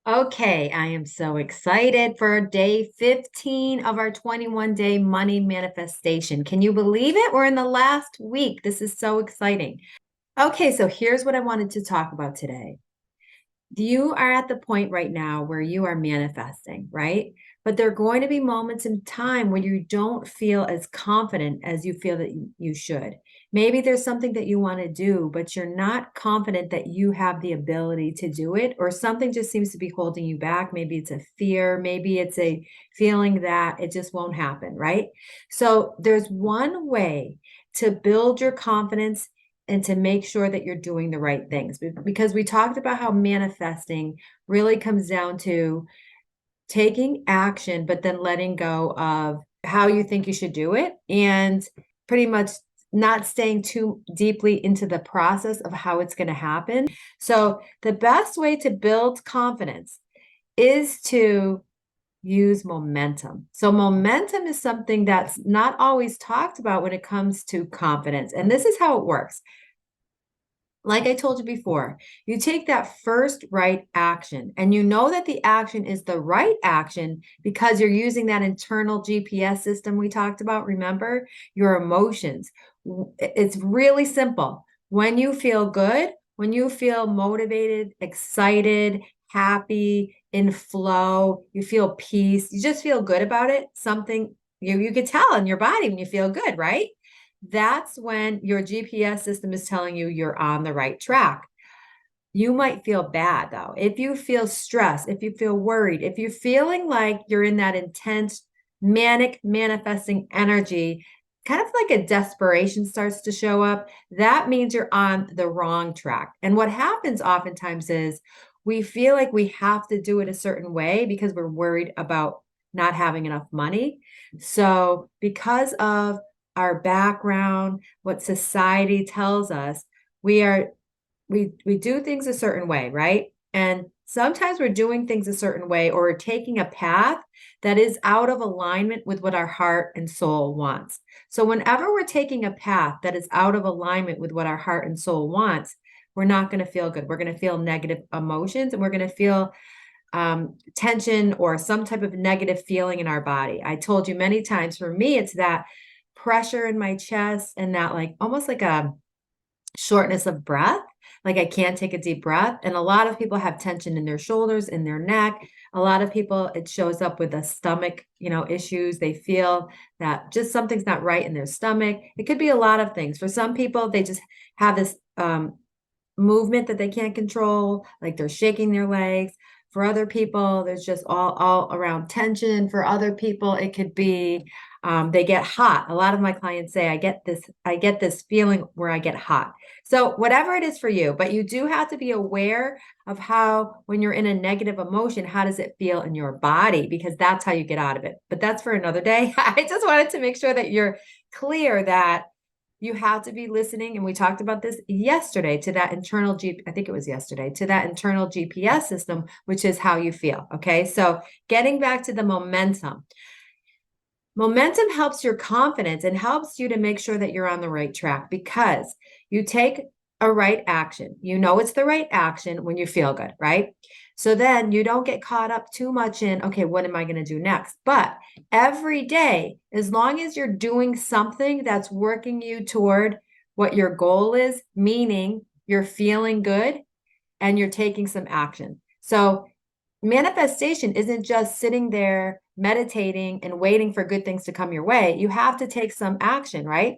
Okay, I am so excited for day 15 of our 21-day money manifestation. Can you believe it? We're in the last week. This is so exciting. Okay, so here's what I wanted to talk about today. You are at the point right now where you are manifesting, right? But there are going to be moments in time when you don't feel as confident as you feel that you should. Maybe there's something that you want to do, but you're not confident that you have the ability to do it, or something just seems to be holding you back. Maybe it's a fear, maybe it's a feeling that it just won't happen, right? So there's one way to build your confidence and to make sure that you're doing the right things. Because we talked about how manifesting really comes down to taking action, but then letting go of how you think you should do it and pretty much not staying too deeply into the process of how it's going to happen. So, the best way to build confidence is to use momentum. So, momentum is something that's not always talked about when it comes to confidence. And this is how it works. Like I told you before, you take that first right action and you know that the action is the right action because you're using that internal GPS system we talked about. Remember your emotions. It's really simple. When you feel good, when you feel motivated, excited, happy, in flow, you feel peace, you just feel good about it. Something you could tell in your body when you feel good, right? That's when your GPS system is telling you you're on the right track. You might feel bad though. If you feel stressed, if you feel worried, if you're feeling like you're in that intense manic manifesting energy, kind of like a desperation starts to show up, that means you're on the wrong track. And what happens oftentimes is we feel like we have to do it a certain way because we're worried about not having enough money. So, because of our background, what society tells us, we are we do things a certain way, right? And sometimes we're doing things a certain way or we're taking a path that is out of alignment with what our heart and soul wants. So whenever we're taking a path that is out of alignment with what our heart and soul wants, we're not going to feel good. We're going to feel negative emotions and we're going to feel tension or some type of negative feeling in our body. I told you many times, for me, it's that pressure in my chest and that like almost like a shortness of breath. Like I can't take a deep breath. And a lot of people have tension in their shoulders, in their neck. A lot of people, it shows up with the stomach, issues. They feel that just something's not right in their stomach. It could be a lot of things. For some people, they just have this movement that they can't control, like they're shaking their legs. For other people, there's just all around tension. For other people, it could be they get hot. A lot of my clients say, I get this feeling where I get hot. So whatever it is for you, but you do have to be aware of how, when you're in a negative emotion, how does it feel in your body? Because that's how you get out of it. But that's for another day. I just wanted to make sure that you're clear that you have to be listening, and we talked about this yesterday, to that internal I think it was yesterday, to that internal GPS system, which is how you feel. Okay. So getting back to the momentum. Momentum helps your confidence and helps you to make sure that you're on the right track because you take a right action. You know it's the right action when you feel good, right? So then you don't get caught up too much in, okay, what am I going to do next? But every day, as long as you're doing something that's working you toward what your goal is, meaning you're feeling good and you're taking some action. So manifestation isn't just sitting there meditating and waiting for good things to come your way. You have to take some action, right?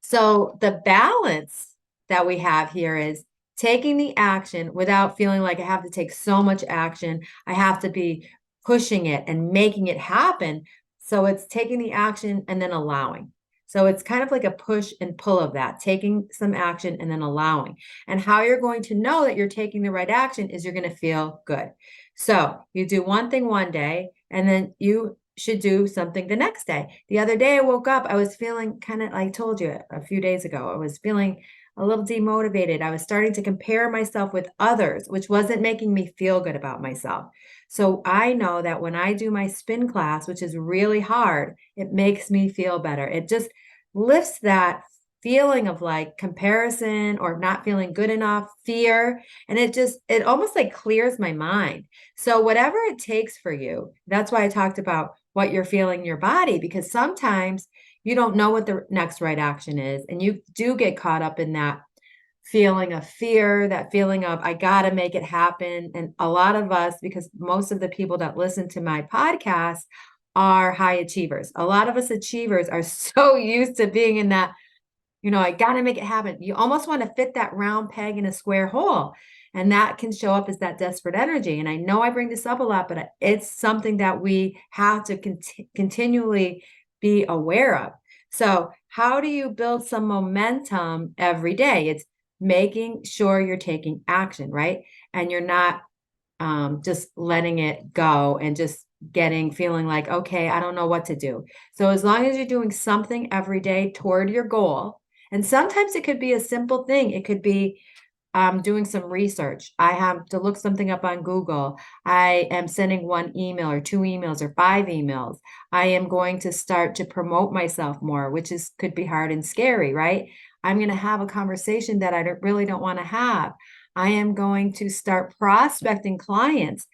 So the balance that we have here is taking the action without feeling like I have to take so much action. I have to be pushing it and making it happen. So it's taking the action and then allowing. So it's kind of like a push and pull of that, taking some action and then allowing. And how you're going to know that you're taking the right action is you're going to feel good. So you do one thing one day, and then you should do something the next day. The other day I woke up, I was feeling kind of, I told you a few days ago, I was feeling a little demotivated. I was starting to compare myself with others, which wasn't making me feel good about myself. So I know that when I do my spin class, which is really hard, it makes me feel better. It just lifts that feeling of like comparison or not feeling good enough, fear, and it almost like clears my mind. So whatever it takes for you, that's why I talked about what you're feeling in your body, because sometimes you don't know what the next right action is, and you do get caught up in that feeling of fear, that feeling of, I got to make it happen. And a lot of us, because most of the people that listen to my podcast are high achievers. A lot of us achievers are so used to being in that, I got to make it happen. You almost want to fit that round peg in a square hole. And that can show up as that desperate energy. And I know I bring this up a lot, but it's something that we have to continually be aware of. So how do you build some momentum every day? It's making sure you're taking action, right? And you're not just letting it go and just feeling like, okay, I don't know what to do. So as long as you're doing something every day toward your goal, and sometimes it could be a simple thing. It could be doing some research. I have to look something up on Google. I am sending one email or two emails or five emails. I am going to start to promote myself more, which could be hard and scary, right? I'm going to have a conversation that I really don't want to have. I am going to start prospecting clients.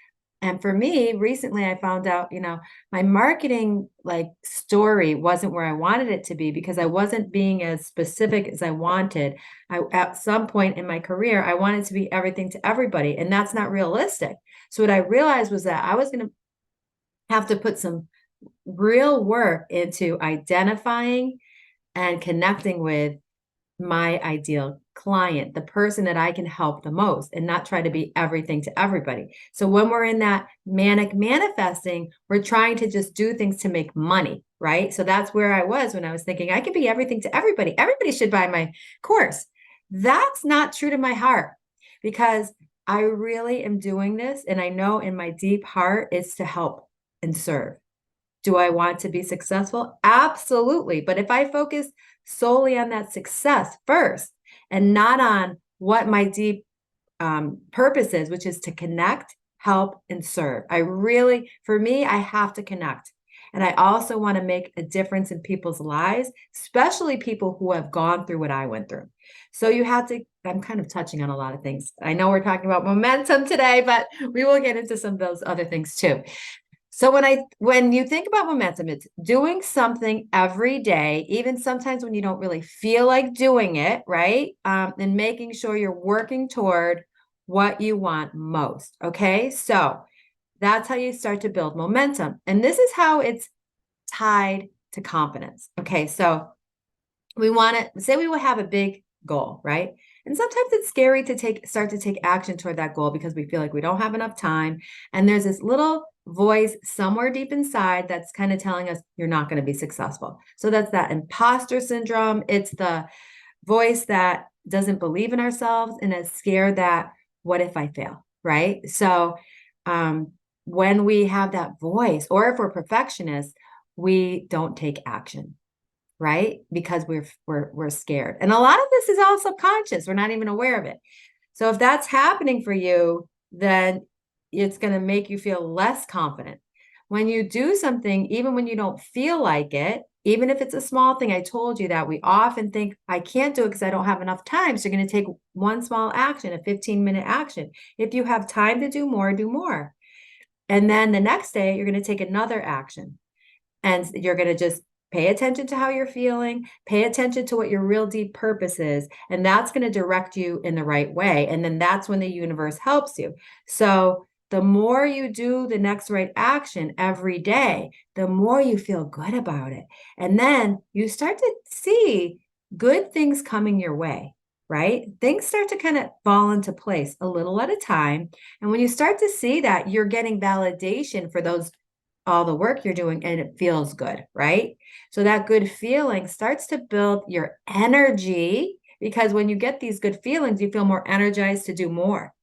And for me, recently I found out, my marketing story wasn't where I wanted it to be because I wasn't being as specific as I wanted. At some point in my career, I wanted to be everything to everybody, and that's not realistic. So what I realized was that I was going to have to put some real work into identifying and connecting with my ideal client, the person that I can help the most, and not try to be everything to everybody. So when we're in that manic manifesting, we're trying to just do things to make money, right? So that's where I was when I was thinking I could be everything to everybody. Everybody should buy my course. That's not true to my heart, because I really am doing this, and I know in my deep heart it's to help and serve. Do I want to be successful? Absolutely. But if I focus solely on that success first and not on what my deep purpose is, which is to connect, help, and serve. For me, I have to connect. And I also want to make a difference in people's lives, especially people who have gone through what I went through. So I'm kind of touching on a lot of things. I know we're talking about momentum today, but we will get into some of those other things too. So when you think about momentum, it's doing something every day, even sometimes when you don't really feel like doing it, right? And making sure you're working toward what you want most. Okay. So that's how you start to build momentum. And this is how it's tied to confidence. Okay. So we want to say we will have a big goal, right? And sometimes it's scary to start to take action toward that goal because we feel like we don't have enough time. And there's this little voice somewhere deep inside that's kind of telling us you're not going to be successful. So that's that imposter syndrome. It's the voice that doesn't believe in ourselves and is scared that what if I fail, right? So when we have that voice, or if we're perfectionists, we don't take action, right? Because we're scared. And a lot of this is all subconscious. We're not even aware of it. So if that's happening for you, then it's going to make you feel less confident. When you do something, even when you don't feel like it, even if it's a small thing, I told you that we often think, I can't do it because I don't have enough time. So you're going to take one small action, a 15-minute action. If you have time to do more, do more. And then the next day, you're going to take another action. And you're going to just pay attention to how you're feeling, pay attention to what your real deep purpose is, and that's going to direct you in the right way. And then that's when the universe helps you. So the more you do the next right action every day, the more you feel good about it. And then you start to see good things coming your way, right? Things start to kind of fall into place a little at a time. And when you start to see that, you're getting validation for all the work you're doing, and it feels good, right? So that good feeling starts to build your energy, because when you get these good feelings, you feel more energized to do more.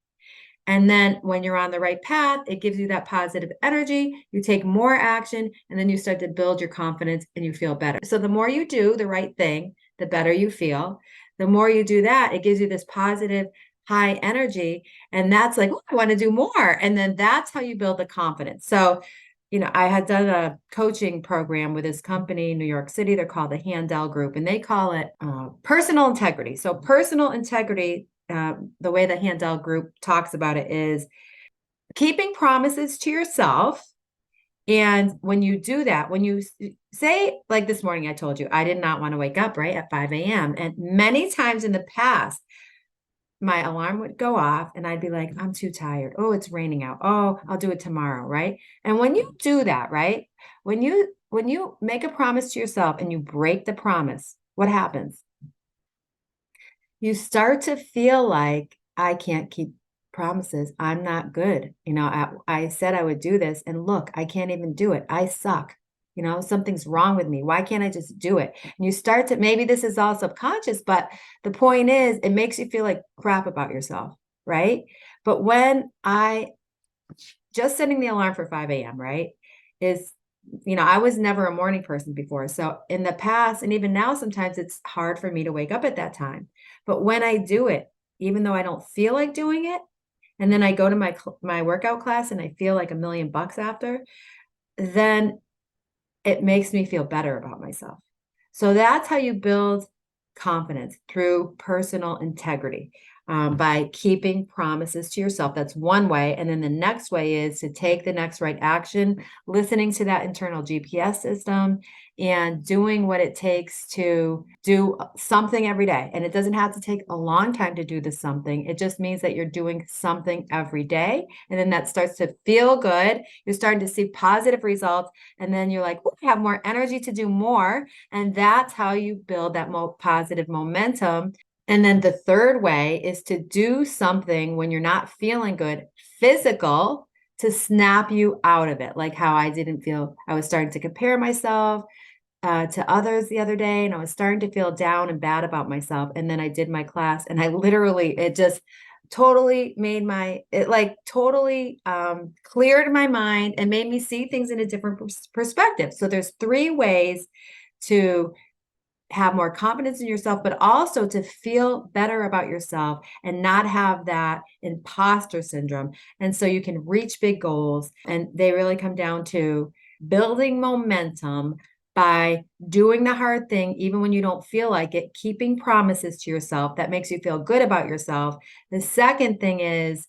And then when you're on the right path, it gives you that positive energy. You take more action, and then you start to build your confidence and you feel better. So the more you do the right thing, the better you feel. The more you do that, it gives you this positive, high energy. And that's like, oh, I want to do more. And then that's how you build the confidence. So I had done a coaching program with this company in New York City. They're called the Handel Group, and they call it personal integrity. So personal integrity, the way the Handel Group talks about it is keeping promises to yourself. And when you do that, when you say, like this morning, I told you I did not want to wake up right at 5 a.m. And many times in the past, my alarm would go off and I'd be like, I'm too tired. Oh, it's raining out. Oh, I'll do it tomorrow, right? And when you do that, right? When you make a promise to yourself and you break the promise, what happens? You start to feel like I can't keep promises. I'm not good. I said I would do this and look, I can't even do it. I suck. Something's wrong with me. Why can't I just do it? And you start to, maybe this is all subconscious, but the point is it makes you feel like crap about yourself, right? But when I just setting the alarm for 5 a.m., right, is, I was never a morning person before. So in the past, and even now, sometimes it's hard for me to wake up at that time. But when I do it, even though I don't feel like doing it, and then I go to my workout class and I feel like $1,000,000 after, then it makes me feel better about myself. So that's how you build confidence, through personal integrity, by keeping promises to yourself. That's one way. And then the next way is to take the next right action, listening to that internal GPS system and doing what it takes to do something every day. And it doesn't have to take a long time to do this something. It just means that you're doing something every day. And then that starts to feel good. You're starting to see positive results. And then you're like, I have more energy to do more. And that's how you build that more positive momentum. And then the third way is to do something when you're not feeling good, physical, to snap you out of it. Like how I didn't feel, I was starting to compare myself to others the other day, and I was starting to feel down and bad about myself. And then I did my class, and I literally, it just totally made it like totally cleared my mind and made me see things in a different perspective. So there's 3 ways to have more confidence in yourself, but also to feel better about yourself and not have that imposter syndrome. And so you can reach big goals, and they really come down to building momentum by doing the hard thing, even when you don't feel like it, keeping promises to yourself that makes you feel good about yourself. The second thing is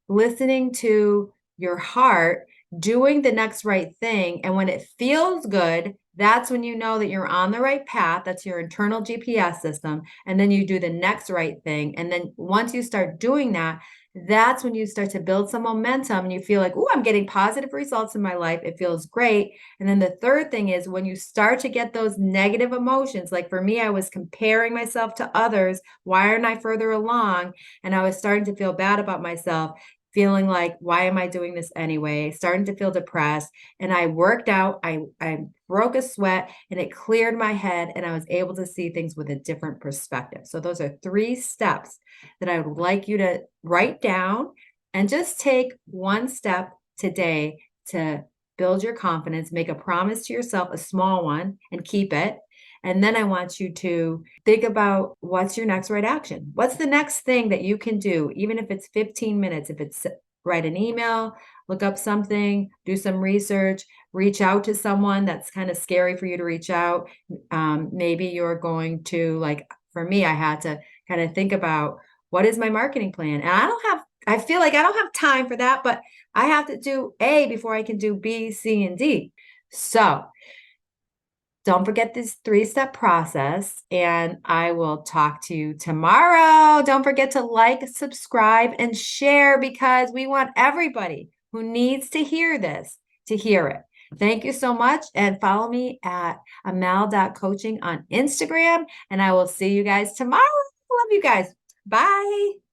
listening to your heart, doing the next right thing. And when it feels good, that's when you know that you're on the right path. That's your internal GPS system. And then you do the next right thing. And then once you start doing that, that's when you start to build some momentum and you feel like, oh, I'm getting positive results in my life. It feels great. And then the third thing is when you start to get those negative emotions, like for me, I was comparing myself to others. Why aren't I further along? And I was starting to feel bad about myself, feeling like, why am I doing this anyway? Starting to feel depressed. And I worked out, I broke a sweat, and it cleared my head, and I was able to see things with a different perspective. So those are 3 steps that I would like you to write down and just take one step today to build your confidence, make a promise to yourself, a small one, and keep it. And then I want you to think about what's your next right action? What's the next thing that you can do, even if it's 15 minutes, if it's write an email, look up something, do some research, reach out to someone that's kind of scary for you to reach out. Maybe you're going to, like for me, I had to kind of think about what is my marketing plan? And I feel like I don't have time for that, but I have to do A before I can do B, C, and D. So don't forget this 3-step process, and I will talk to you tomorrow. Don't forget to like, subscribe, and share because we want everybody who needs to hear this to hear it. Thank you so much, and follow me at amal.coaching on Instagram, and I will see you guys tomorrow. Love you guys. Bye.